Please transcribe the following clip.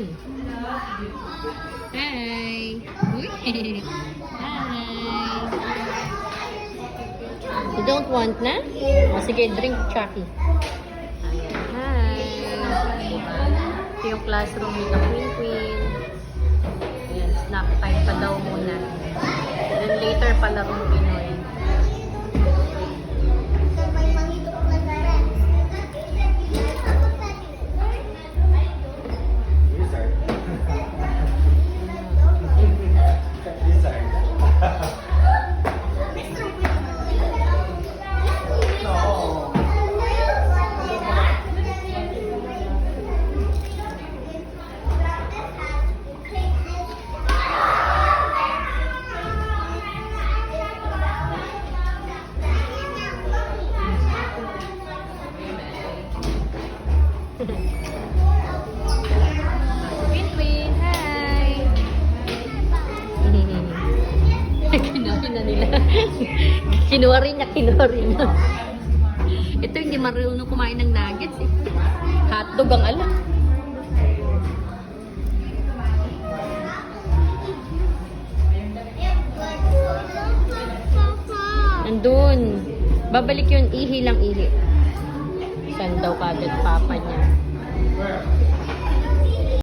cream. Hi! Uy! Hi! You don't want na? O, sige, drink, Chucky. Ayan, hi! Ito yung classroom ni Queen. Ayan, snack time pa daw muna. Then later, palarong Pinoy. Queen, hi! Kinain na nila. Kinuha rin niya. Ito hindi marunong kumain ng nuggets eh. Hotdog ang alam. Nandun. Babalik yun, ihi lang ihi. Saan daw kagad papa niya?